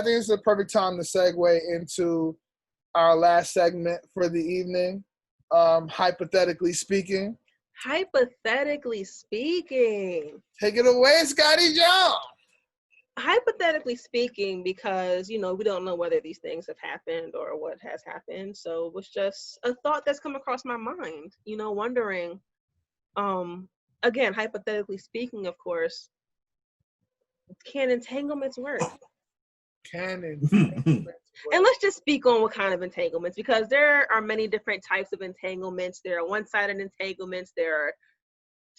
think it's the perfect time to segue into our last segment for the evening. Hypothetically speaking. Hypothetically speaking. Take it away, ScottieJAWN. Hypothetically speaking, because, we don't know whether these things have happened or what has happened. So it was just a thought that's come across my mind, wondering, again, hypothetically speaking, of course, can entanglements work? And let's just speak on what kind of entanglements, because there are many different types of entanglements. There are one-sided entanglements. There are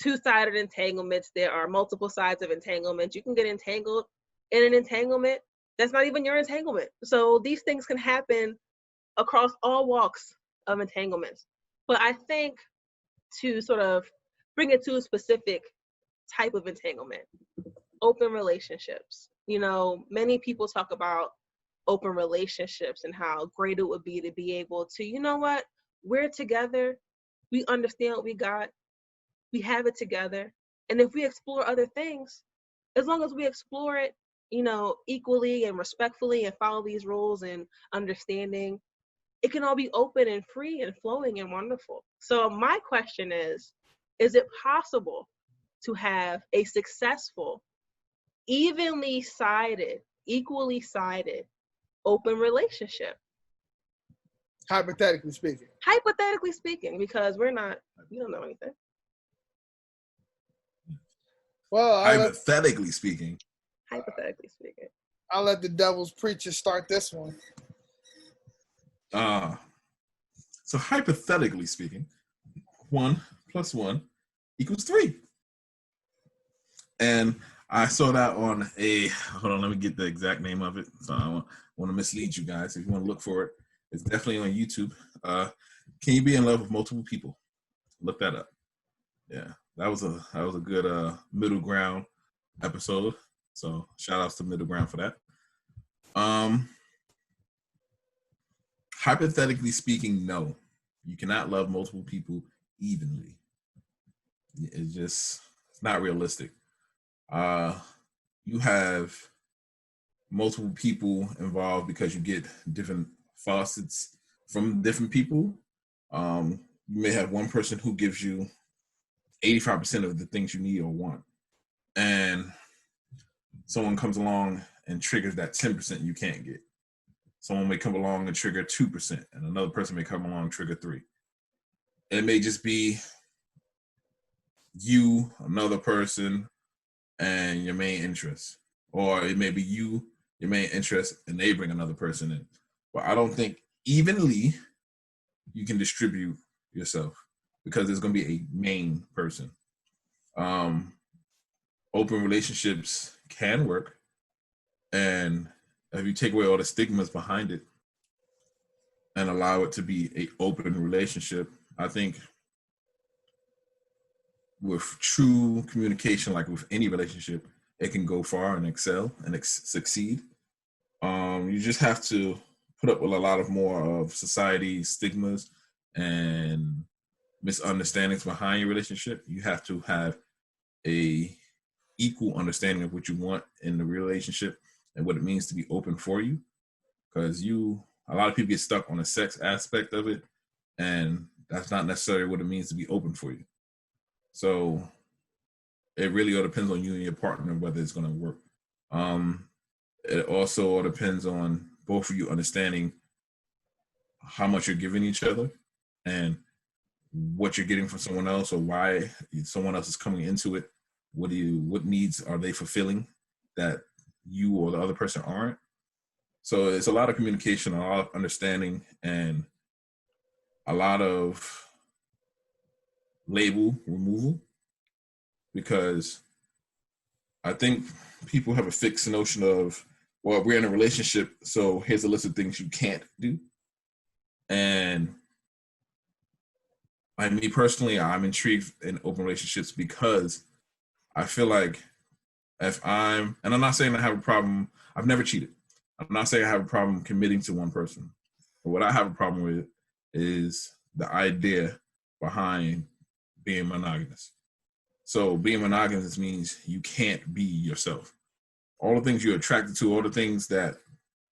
two-sided entanglements. There are multiple sides of entanglements. You can get entangled in an entanglement that's not even your entanglement. So these things can happen across all walks of entanglements. But I think to sort of bring it to a specific type of entanglement, open relationships. Many people talk about open relationships and how great it would be to be able to, we're together, we understand what we got, we have it together. And if we explore other things, as long as we explore it, equally and respectfully and follow these rules and understanding, it can all be open and free and flowing and wonderful. So my question is it possible to have a successful, equally sided, open relationship? Hypothetically speaking, because we don't know anything. Well, hypothetically speaking, I'll let the devil's preacher start this one. So hypothetically speaking, 1 + 1 = 3. And I saw that on hold on, let me get the exact name of it. So I want to mislead you guys. If you want to look for it, it's definitely on YouTube. Can you be in love with multiple people? Look that up. Yeah, that was a good middle ground episode. So shout outs to Middle Ground for that. Hypothetically speaking, no, you cannot love multiple people evenly. It's not realistic. You have multiple people involved because you get different faucets from different people. You may have one person who gives you 85% of the things you need or want, and someone comes along and triggers that 10% you can't get. Someone may come along and trigger 2%, and another person may come along and trigger 3%. It may just be you, another person, and your main interest. Or it may be you, your main interest, and they bring another person in. But I don't think evenly you can distribute yourself, because there's going to be a main person. Open relationships can work, and if you take away all the stigmas behind it and allow it to be an open relationship, I think with true communication, like with any relationship, it can go far and excel and succeed. You just have to put up with a lot of more of society's stigmas and misunderstandings behind your relationship. You have to have a equal understanding of what you want in the relationship and what it means to be open for you. Because a lot of people get stuck on the sex aspect of it, and that's not necessarily what it means to be open for you. So it really all depends on you and your partner whether it's going to work. It also all depends on both of you understanding how much you're giving each other and what you're getting from someone else, or why someone else is coming into it. What needs are they fulfilling that you or the other person aren't? So it's a lot of communication, a lot of understanding, and a lot of label removal, because I think people have a fixed notion of, well, we're in a relationship, so here's a list of things you can't do. And me personally, I'm intrigued in open relationships because I feel like and I'm not saying I have a problem, I've never cheated. I'm not saying I have a problem committing to one person. But what I have a problem with is the idea behind being monogamous. So being monogamous means you can't be yourself. All the things you're attracted to, all the things that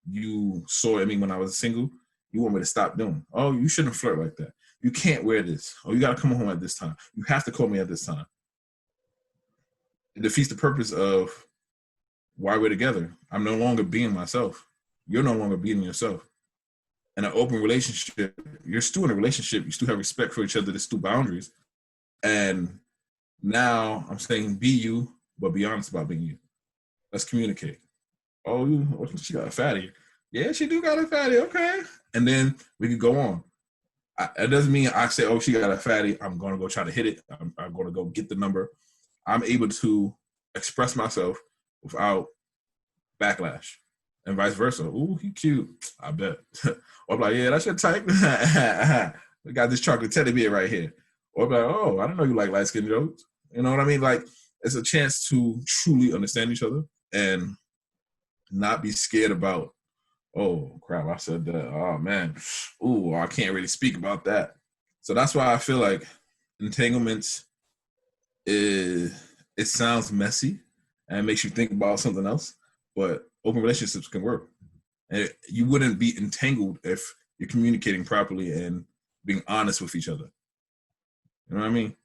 you saw in me when I was single, you want me to stop doing. Oh, you shouldn't flirt like that. You can't wear this. Oh, you got to come home at this time. You have to call me at this time. It defeats the purpose of why we're together. I'm no longer being myself. You're no longer being yourself. In an open relationship, you're still in a relationship. You still have respect for each other. There's still boundaries. And now I'm saying be you, but be honest about being you. Let's communicate. Oh, she got a fatty. Yeah, she do got a fatty. Okay. And then we could go on. It doesn't mean I say, oh, she got a fatty, I'm going to go try to hit it. I'm going to go get the number. I'm able to express myself without backlash and vice versa. Ooh, he cute. I bet. Or I'm like, yeah, that's your type. We got this chocolate teddy bear right here. Or I'm like, oh, I didn't know you like light-skinned jokes. You know what I mean? Like, it's a chance to truly understand each other and not be scared about, oh, crap, I said that. Oh, man. Ooh, I can't really speak about that. So that's why I feel like entanglements, it sounds messy and it makes you think about something else, but open relationships can work. And you wouldn't be entangled if you're communicating properly and being honest with each other. You know what I mean?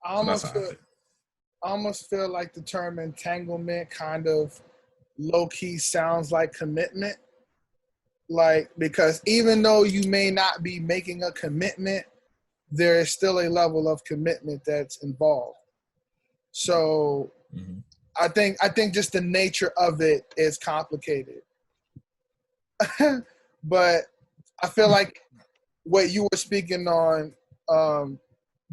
I almost feel like the term entanglement kind of low-key sounds like commitment. Like, because even though you may not be making a commitment, there is still a level of commitment that's involved. So I think just the nature of it is complicated. But I feel like what you were speaking on,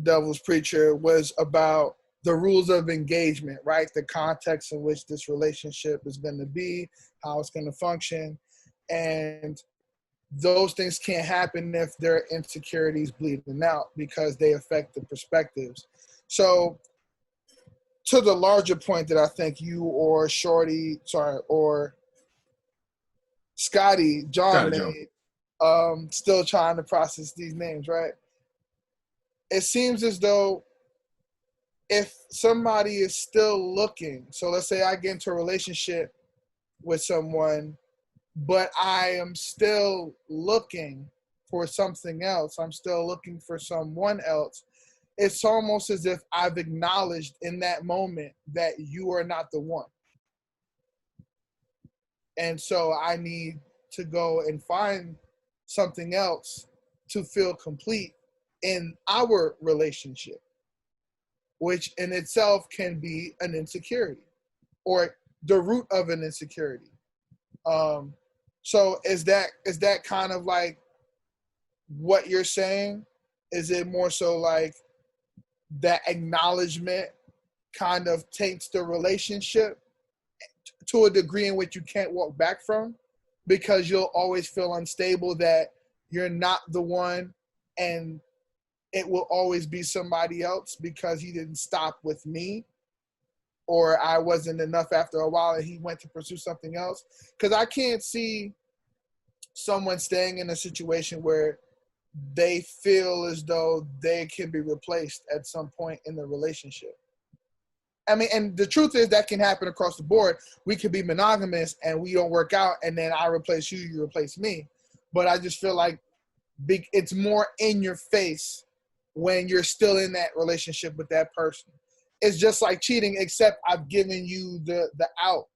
Devil's Preacher, was about the rules of engagement, right? The context in which this relationship is going to be, how it's going to function. And those things can't happen if there are insecurities bleeding out because they affect the perspectives. So to the larger point that I think you or ScottieJAWN made, still trying to process these names, right? It seems as though if somebody is still looking, so let's say I get into a relationship with someone, but I am still looking for something else, I'm still looking for someone else, it's almost as if I've acknowledged in that moment that you are not the one. And so I need to go and find something else to feel complete in our relationship, which in itself can be an insecurity or the root of an insecurity. So is that kind of like what you're saying? Is it more so like that acknowledgement kind of taints the relationship to a degree in which you can't walk back from, because you'll always feel unstable that you're not the one and it will always be somebody else because he didn't stop with me, or I wasn't enough after a while and he went to pursue something else? Because I can't see someone staying in a situation where they feel as though they can be replaced at some point in the relationship. I mean, and the truth is that can happen across the board. We could be monogamous and we don't work out, and then I replace you, you replace me. But I just feel like it's more in your face when you're still in that relationship with that person. It's just like cheating, except I've given you the out.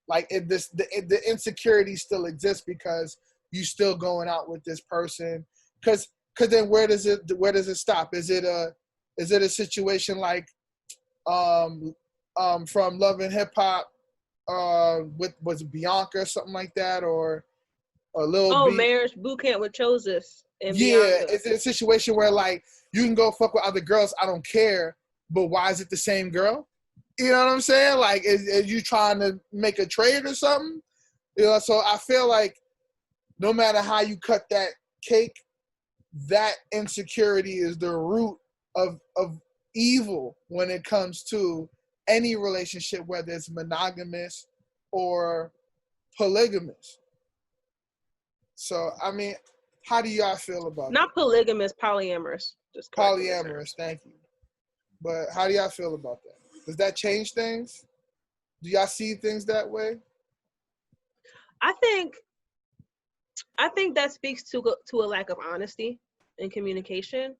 Like the insecurity still exists because you still going out with this person. Because then where does it stop? Is it a situation like from Love and Hip Hop, was it Bianca or something like that, or a little Marriage Boot Camp with Joseph and yeah, Bianca. it's a situation where like you can go fuck with other girls, I don't care, but why is it the same girl? You know what I'm saying? Like, is you trying to make a trade or something? You know, so I feel like no matter how you cut that cake, that insecurity is the root of evil when it comes to any relationship, whether it's monogamous or polygamous. So, I mean, how do y'all feel about Not polygamous, polyamorous. Just polyamorous? Thank you. But how do y'all feel about that? Does that change things? Do y'all see things that way? I think that speaks to a lack of honesty in communication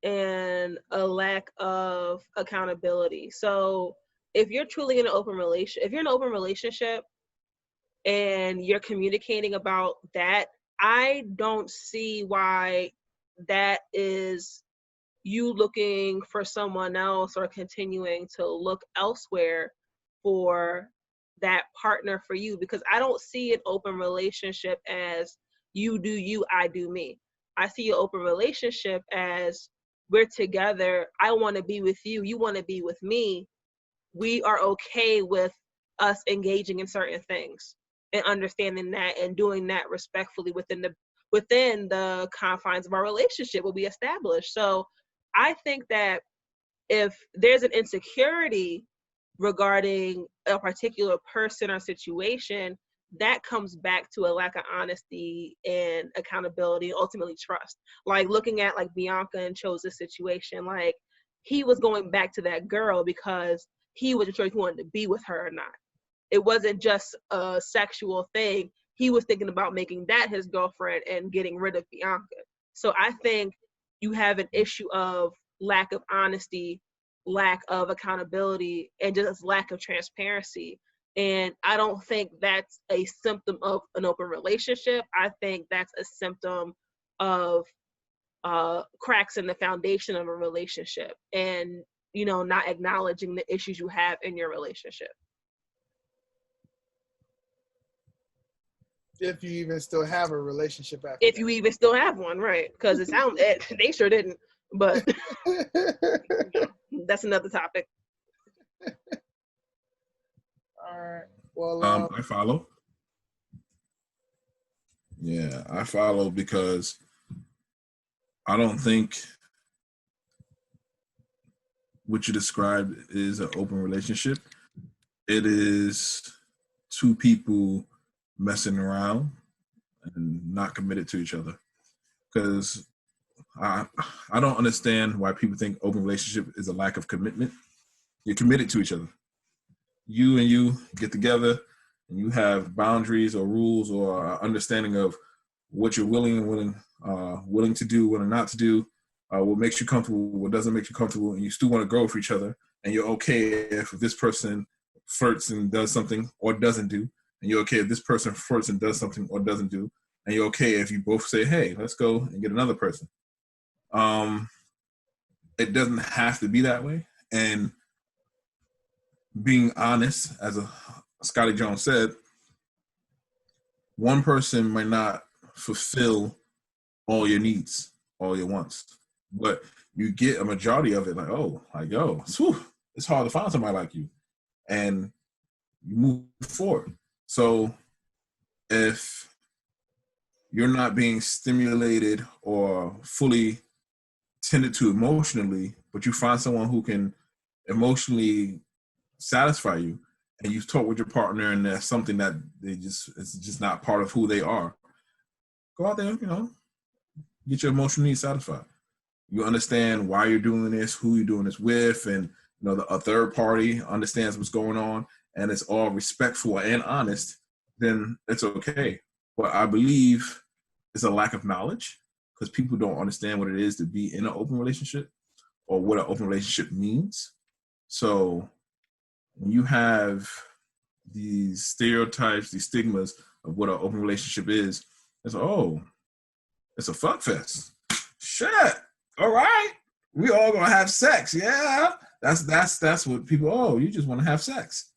and a lack of accountability. So if you're truly in an open relationship, if you're in an open relationship and you're communicating about that, I don't see why that is you looking for someone else or continuing to look elsewhere for that partner for you, because I don't see an open relationship as you do you, I do me. I see an open relationship as we're together. I want to be with you. You want to be with me. We are okay with us engaging in certain things and understanding that and doing that respectfully within the confines of our relationship will be established. So I think that if there's an insecurity regarding a particular person or situation, that comes back to a lack of honesty and accountability and ultimately trust. Like looking at like Bianca and Cho's situation, like he was going back to that girl because he wasn't sure if he wanted to be with her or not. It wasn't just a sexual thing. He was thinking about making that his girlfriend and getting rid of Bianca. So I think you have an issue of lack of honesty, lack of accountability, and just lack of transparency. And I don't think that's a symptom of an open relationship. I think that's a symptom of cracks in the foundation of a relationship and, not acknowledging the issues you have in your relationship. If you even still have a relationship after If you even still have one, right? Because they sure didn't, but that's another topic. All right. Well, I follow. Yeah, I follow because I don't think what you described is an open relationship. It is two people messing around and not committed to each other. Because I don't understand why people think open relationship is a lack of commitment. You're committed to each other. You and you get together and you have boundaries or rules or understanding of what you're willing to do, willing not to do, what makes you comfortable, what doesn't make you comfortable, and you still want to grow for each other. And you're okay if this person flirts and does something or doesn't do, and you're okay if this person flirts and does something or doesn't do, and you're okay if you both say, "Hey, let's go and get another person." It doesn't have to be that way, and being honest, as ScottieJAWN said, one person might not fulfill all your needs, all your wants, but you get a majority of it. It's hard to find somebody like you, and you move forward. So if you're not being stimulated or fully tended to emotionally, but you find someone who can emotionally satisfy you, and you talk with your partner and there's something that it's just not part of who they are, go out there, get your emotional needs satisfied. You understand why you're doing this, who you're doing this with, and a third party understands what's going on, and it's all respectful and honest, then it's okay. But I believe it's a lack of knowledge because people don't understand what it is to be in an open relationship or what an open relationship means. So when you have these stereotypes, these stigmas of what an open relationship is, it's a fuck fest. Shit. All right. We all gonna have sex. Yeah. That's what people, you just want to have sex.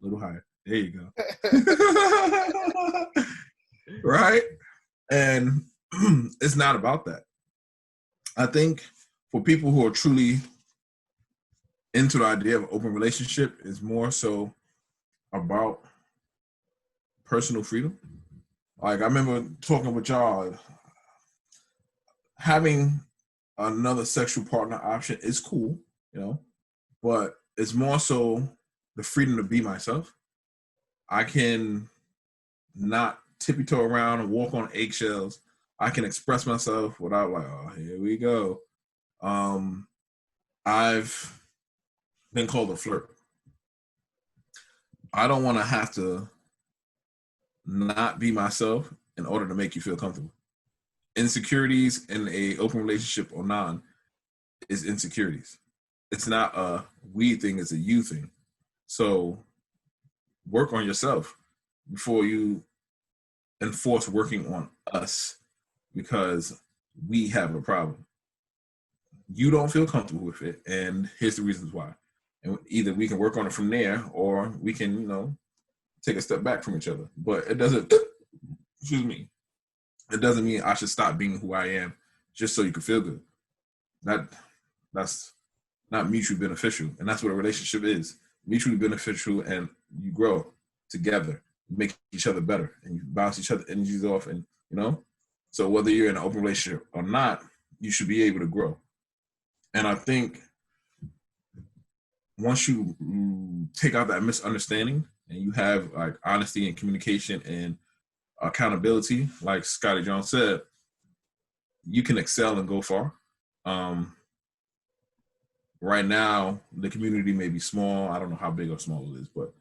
A little higher. There you go. Right? And it's not about that. I think for people who are truly into the idea of open relationship, is more so about personal freedom. Like I remember talking with y'all, having another sexual partner option is cool, but it's more so the freedom to be myself. I can not tippy-toe around and walk on eggshells. I can express myself without here we go. I've been called a flirt. I don't want to have to not be myself in order to make you feel comfortable. Insecurities in a open relationship or non is insecurities. It's not a we thing, it's a you thing. So work on yourself before you enforce working on us because we have a problem. You don't feel comfortable with it, and here's the reasons why. And either we can work on it from there, or we can, take a step back from each other. But it doesn't, excuse me, it doesn't mean I should stop being who I am just so you can feel good. That's not mutually beneficial, and that's what a relationship is. Mutually beneficial, and you grow together, make each other better, and you bounce each other energies off, and so whether you're in an open relationship or not, you should be able to grow. And I think once you take out that misunderstanding and you have like honesty and communication and accountability, like ScottieJAWN said, you can excel and go far. Right now, the community may be small. I don't know how big or small it is, but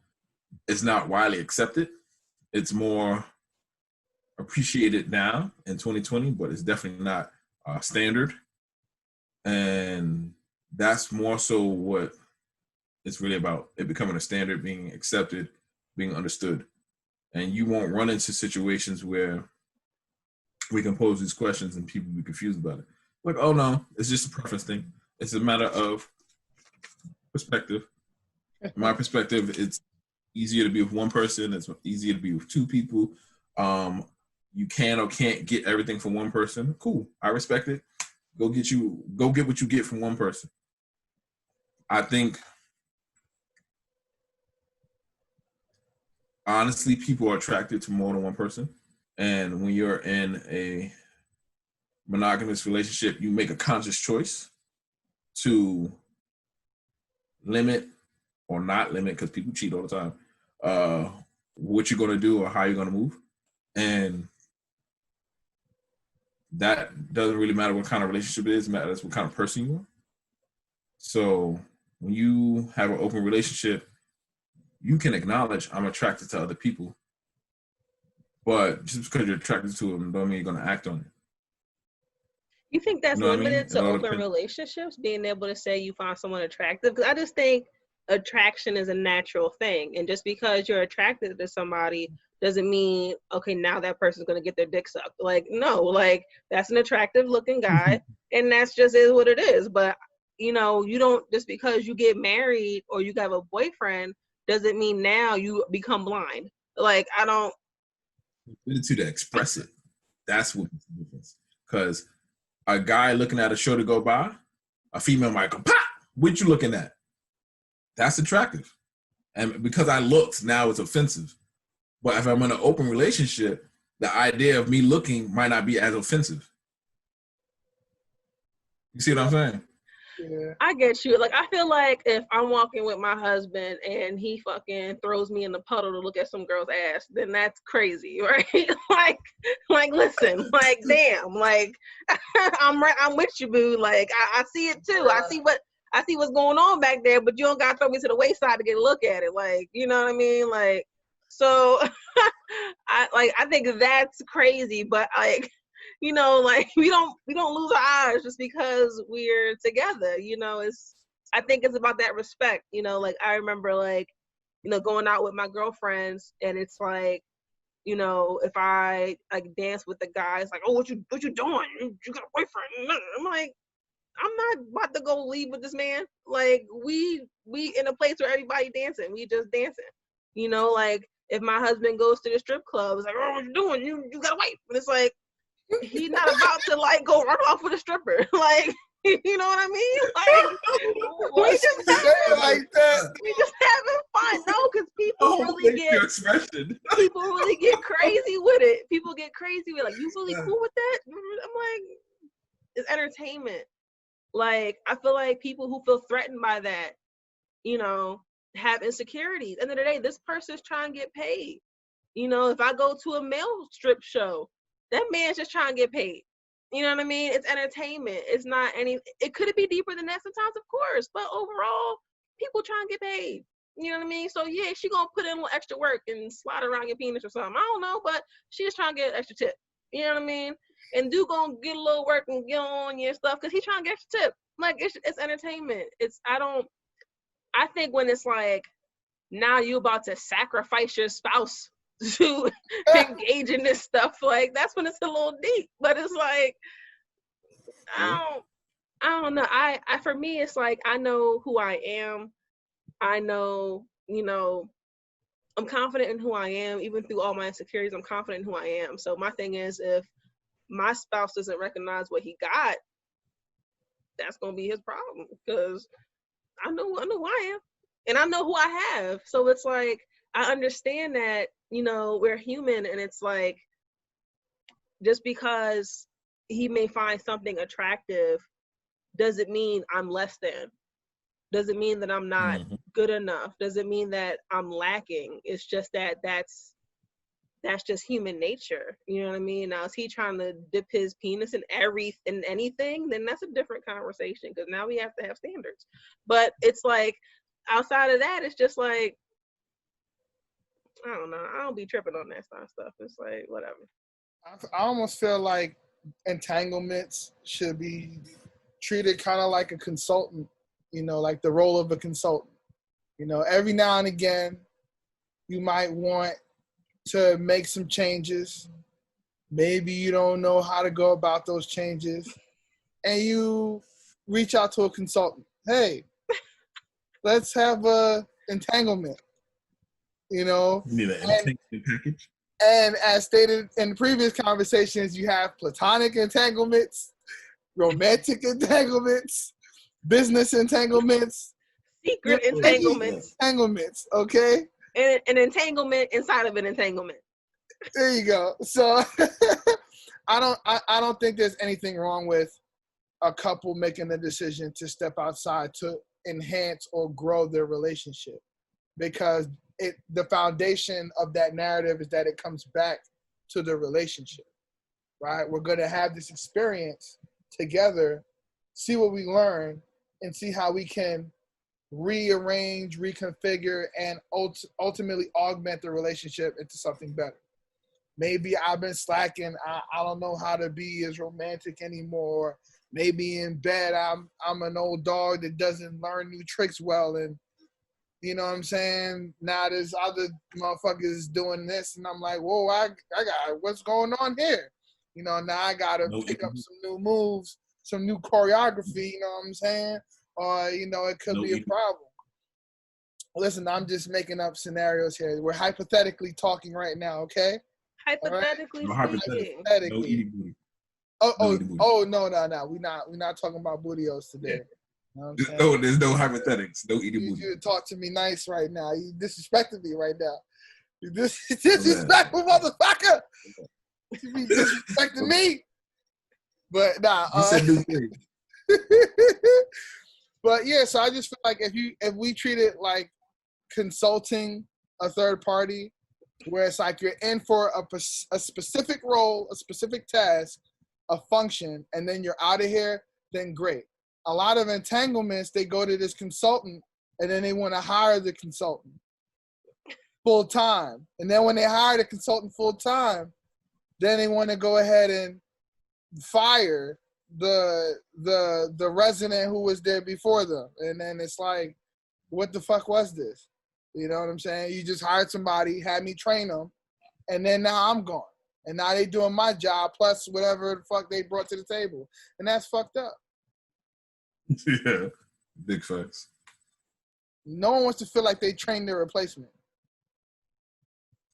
it's not widely accepted. It's more appreciated now in 2020, but it's definitely not standard. And that's more so what it's really about, it becoming a standard, being accepted, being understood. And you won't run into situations where we can pose these questions and people be confused about it. Like, oh no, it's just a preference thing. It's a matter of perspective. In my perspective, it's easier to be with one person. It's easier to be with two people. You can or can't get everything from one person. Cool, I respect it. Go get what you get from one person. I think, honestly, people are attracted to more than one person. And when you're in a monogamous relationship, you make a conscious choice to limit or not limit, because people cheat all the time, what you're going to do or how you're going to move. And that doesn't really matter what kind of relationship it is, it matters what kind of person you are. So when you have an open relationship, you can acknowledge I'm attracted to other people, but just because you're attracted to them don't mean you're going to act on it. You think that's limited to open relationships, being able to say you find someone attractive? Because I just think attraction is a natural thing. And just because you're attracted to somebody doesn't mean, okay, now that person's going to get their dick sucked. Like, no, like, that's an attractive looking guy, and that's just is what it is. But, you don't, just because you get married or you have a boyfriend doesn't mean now you become blind. Like, I don't. To express it. That's what makes the difference. Because a guy looking at a show to go by, a female might go, pop, what you looking at? That's attractive. And because I looked, now it's offensive. But if I'm in an open relationship, the idea of me looking might not be as offensive. You see what I'm saying? Yeah. I get you. Like, I feel like if I'm walking with my husband and he fucking throws me in the puddle to look at some girl's ass, then that's crazy, right? like, listen, like, damn, like, I'm with you, boo. Like, I see it too. I see what's going on back there, but you don't gotta throw me to the wayside to get a look at it. Like, you know what I mean? Like, so I think that's crazy, but like, like we don't lose our eyes just because we're together. I think it's about that respect. Like I remember like, going out with my girlfriends, and it's like, if I like dance with the guys, like, oh, what you doing? You got a boyfriend? I'm like, I'm not about to go leave with this man. Like we in a place where everybody dancing, we just dancing. Like if my husband goes to the strip club, it's like, oh, what you doing? You got a wife. And it's like, he's not about to like go run off with a stripper. Like, you know what I mean? Like, we just having fun. No, because people really get crazy with it. People get crazy with it. Like, you really cool with that? I'm like, it's entertainment. Like, I feel like people who feel threatened by that, have insecurities. End of the day, this person's trying to get paid. If I go to a male strip show, that man's just trying to get paid. You know what I mean? It's entertainment. It's not it could be deeper than that sometimes, of course, but overall, people trying to get paid. You know what I mean? So yeah, she gonna put in a little extra work and slide around your penis or something. I don't know, but she just trying to get an extra tip. You know what I mean? And dude gonna get a little work and get on your stuff because he trying to get extra tip. Like it's entertainment. I think when it's like now you about to sacrifice your spouse to engage in this stuff, like that's when it's a little deep. But it's like I don't know. I for me it's like I know who I am. I know, I'm confident in who I am, even through all my insecurities. I'm confident in who I am. So my thing is, if my spouse doesn't recognize what he got, that's gonna be his problem because I know who I am, and I know who I have. So it's like I understand that we're human, and it's like just because he may find something attractive doesn't mean I'm less than. Doesn't mean that I'm not good enough. Doesn't mean that I'm lacking. It's just that's just human nature. You know what I mean? Now, is he trying to dip his penis in anything? Then that's a different conversation because now we have to have standards. But it's like outside of that, it's just like I don't know. I don't be tripping on that kind of stuff. It's like whatever. I almost feel like entanglements should be treated kind of like a consultant. Like the role of a consultant. Every now and again, you might want to make some changes. Maybe you don't know how to go about those changes. And you reach out to a consultant. Hey, let's have a entanglement. You need an entanglement package. And as stated in previous conversations, you have platonic entanglements, romantic entanglements, business entanglements, secret entanglements, okay? And an entanglement inside of an entanglement. There you go. So I don't think there's anything wrong with a couple making the decision to step outside to enhance or grow their relationship, because the foundation of that narrative is that it comes back to the relationship, right? We're going to have this experience together, see what we learn, and see how we can rearrange, reconfigure, and ultimately augment the relationship into something better. Maybe I've been slacking. I don't know how to be as romantic anymore. Maybe in bed I'm an old dog that doesn't learn new tricks well, and you know what I'm saying? Now there's other motherfuckers doing this, and I'm like, whoa, I got what's going on here? Now I gotta pick up some new moves, some new choreography. You know what I'm saying? Or it could be a problem. Listen, I'm just making up scenarios here. We're hypothetically talking right now, okay? Hypothetically speaking. Hypothetically. Oh, no. We're not talking about booty-os today. Yeah. There's no hypothetics. No eating booty. You talk to me nice right now. You disrespecting me right now. You disrespectful motherfucker. You be disrespecting me. But nah. You said new things. But yeah, so I just feel like if we treat it like consulting a third party, where it's like you're in for a specific role, a specific task, a function, and then you're out of here, then great. A lot of entanglements, they go to this consultant, and then they want to hire the consultant full time. And then when they hire the consultant full time, then they want to go ahead and fire the resident who was there before them. And then it's like, what the fuck was this? You know what I'm saying? You just hired somebody, had me train them, and then now I'm gone. And now they doing my job plus whatever the fuck they brought to the table. And that's fucked up. Yeah, big facts. No one wants to feel like they trained their replacement.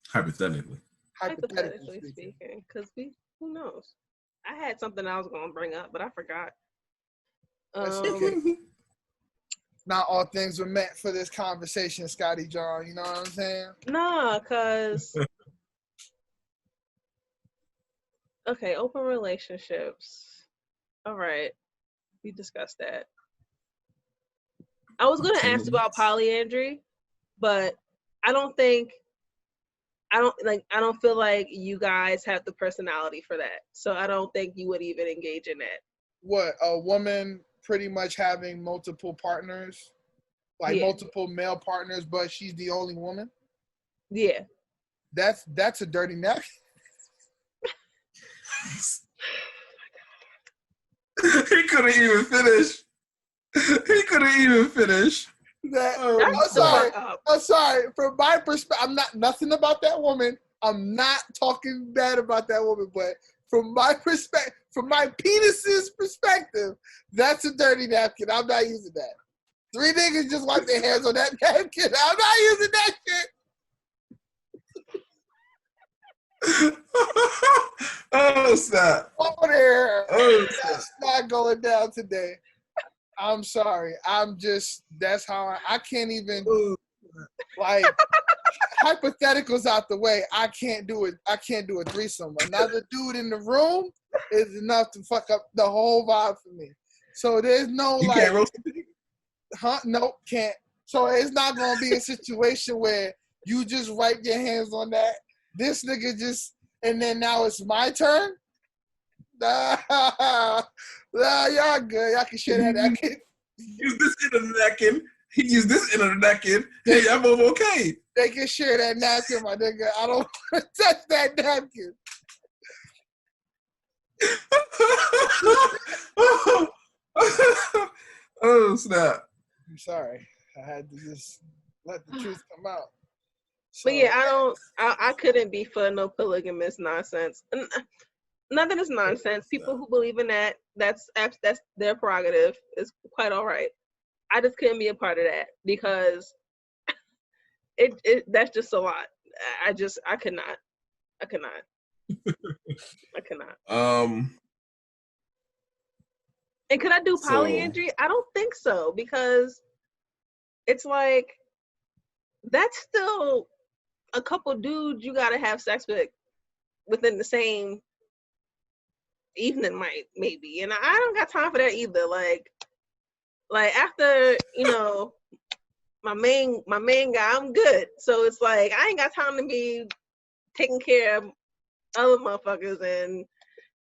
Hypothetically speaking, because who knows? I had something I was going to bring up, but I forgot. Not all things were meant for this conversation, ScottieJAWN. You know what I'm saying? Nah, because... Okay, open relationships. All right. We discussed that. I was going to ask about polyandry, but I don't feel like you guys have the personality for that. So I don't think you would even engage in that. What, a woman pretty much having multiple partners? like multiple male partners, but she's the only woman. Yeah. That's a dirty napkin. He couldn't even finish. He couldn't even finish. I'm sorry. From my perspective, I'm not nothing about that woman. I'm not talking bad about that woman, but from my perspective, from my penis's perspective, that's a dirty napkin. I'm not using that. 3 niggas just wipe their hands on that napkin. I'm not using that shit. Oh, snap. Over there. Oh, That's not going down today. I'm sorry. That's how I can't even, like, hypotheticals out the way. I can't do it. I can't do a threesome. Another dude in the room is enough to fuck up the whole vibe for me. So there's no, you like, can't roast the pig? Nope, can't. So it's not going to be a situation where you just wipe your hands on that. This nigga just, and then now it's my turn? Nah, y'all good. Y'all can share that napkin. Use this in a napkin. He used this in a napkin. Yeah, y'all both okay. They can share that napkin, my nigga. I don't want to touch that napkin. Oh, snap. I'm sorry. I had to just let the truth come out. So, But yeah, I couldn't be for no polygamous nonsense. Nothing is nonsense. People who believe in that's their prerogative. It's quite all right. I just couldn't be a part of that because that's just a lot. I could not. I could not. And could I do polyandry? I don't think so, because it's like that's still a couple dudes you gotta have sex with within the same evening, maybe. And I don't got time for that either. Like after, my main guy, I'm good. So it's like I ain't got time to be taking care of other motherfuckers and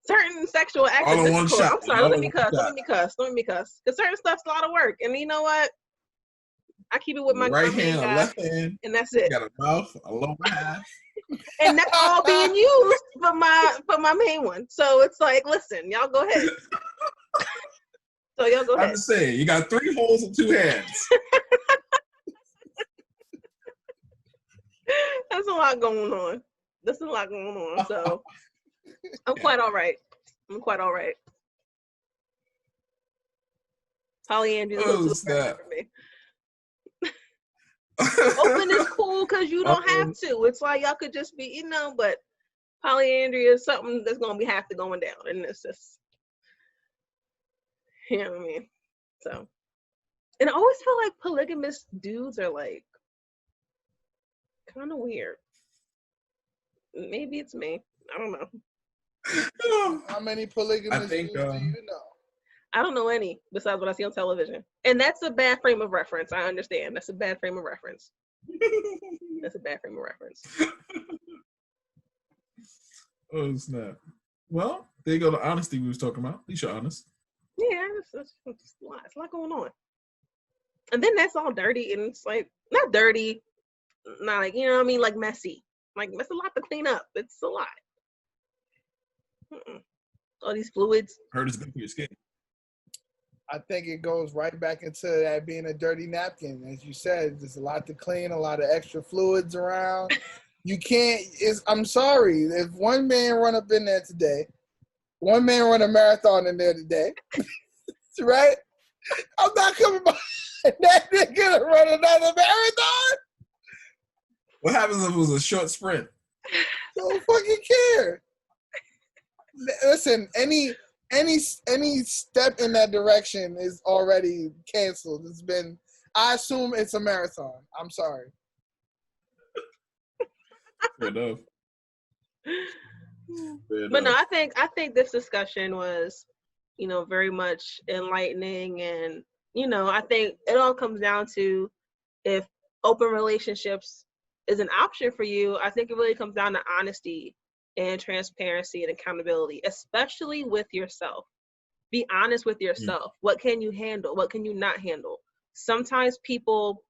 certain sexual acts of discord. I'm sorry, let me cuss. Because certain stuff's a lot of work. And you know what? I keep it with my right main hand, guy, left hand, and that's it. Got a mouth, a lower half. And that's all being used for my main one. So it's like, listen, y'all go ahead. I'm just saying, you got 3 holes and 2 hands. That's a lot going on. So I'm quite all right. Polyandry is a little too expensive for me. Open is cool because you don't have to. It's like y'all could just be, but polyandry is something that's gonna have to going down, and it's just, you know what I mean. So, and I always feel like polygamous dudes are like kind of weird. Maybe it's me. I don't know. How many polygamous dudes do you know? I don't know any besides what I see on television. And that's a bad frame of reference. I understand. That's a bad frame of reference. Oh, snap. Well, there you go, the honesty we was talking about. At least you're honest. Yeah, it's a lot going on. And then that's all dirty, and it's like, not dirty, not like, you know what I mean, like messy. Like, it's a lot to clean up. It's a lot. All these fluids. Heard it's good for your skin. I think it goes right back into that being a dirty napkin. As you said, there's a lot to clean, a lot of extra fluids around. You can't, I'm sorry, if one man run up in there today, one man run a marathon in there today, right? I'm not coming by that nigga to run another marathon. What happens if it was a short sprint? Don't fucking care. Listen, any step in that direction is already canceled. I assume it's a marathon. I'm sorry. Fair enough. But no, I think this discussion was, very much enlightening, and I think it all comes down to, if open relationships is an option for you, I think it really comes down to honesty and transparency and accountability, especially with yourself. Be honest with yourself. What can you handle? What can you not handle? sometimes people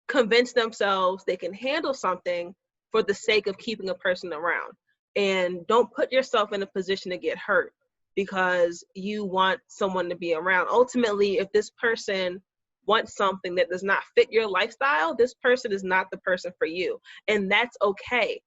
convince themselves they can handle something for the sake of keeping a person around. And don't put yourself in a position to get hurt because you want someone to be around. Ultimately, if this person wants something that does not fit your lifestyle, this person is not the person for you. And that's okay.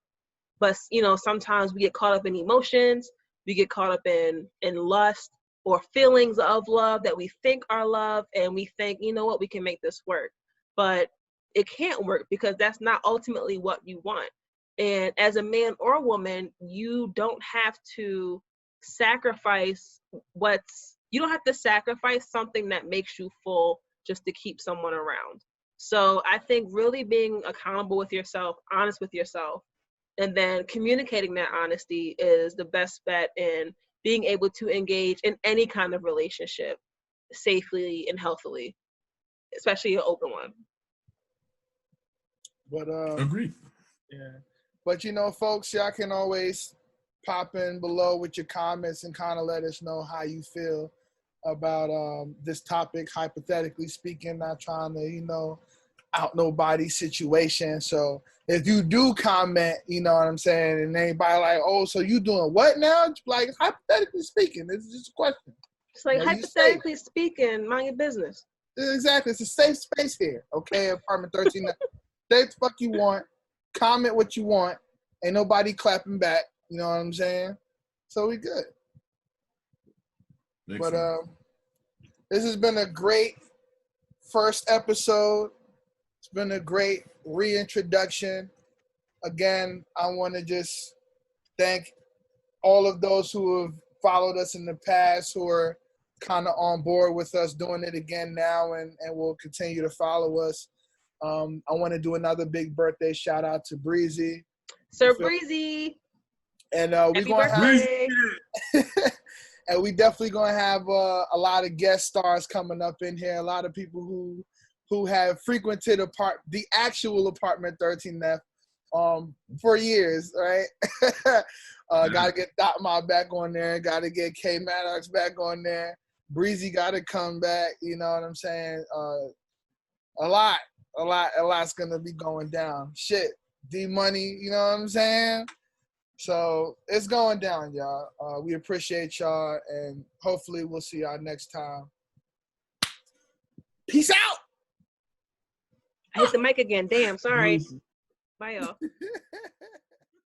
But, you know, sometimes we get caught up in emotions, we get caught up in lust or feelings of love that we think are love, and we think, you know what, we can make this work. But it can't work because that's not ultimately what you want. And as a man or woman, you don't have to sacrifice something that makes you full just to keep someone around. So I think really being accountable with yourself, honest with yourself, and then communicating that honesty is the best bet in being able to engage in any kind of relationship safely and healthily, especially an open one. But Agreed. yeah. But you know, folks, y'all can always pop in below with your comments and kind of let us know how you feel about this topic, hypothetically speaking, not trying to, you know, out nobody's situation. So if you do comment, you know what I'm saying, and anybody like, oh, so you doing what now? Like, hypothetically speaking, this is just a question. It's like, you know, hypothetically speaking, mind your business. Exactly. It's a safe space here, okay? Apartment 13. Say what the fuck you want. Comment what you want. Ain't nobody clapping back. You know what I'm saying? So we good. Excellent. But this has been a great first episode. It's been a great reintroduction. Again, I want to just thank all of those who have followed us in the past, who are kind of on board with us doing it again now, and will continue to follow us. I want to do another big birthday shout out to Breezy. Sir Breezy. And we're going to have and we definitely going to have a lot of guest stars coming up in here. A lot of people who have frequented the actual apartment 13F for years, right? Got to get Dotma back on there. Got to get K Maddox back on there. Breezy got to come back. You know what I'm saying? A lot's gonna be going down. Shit, D Money. You know what I'm saying? So it's going down, y'all. We appreciate y'all, and hopefully we'll see y'all next time. Peace out. I hit the mic again. Damn, sorry. Bye, y'all.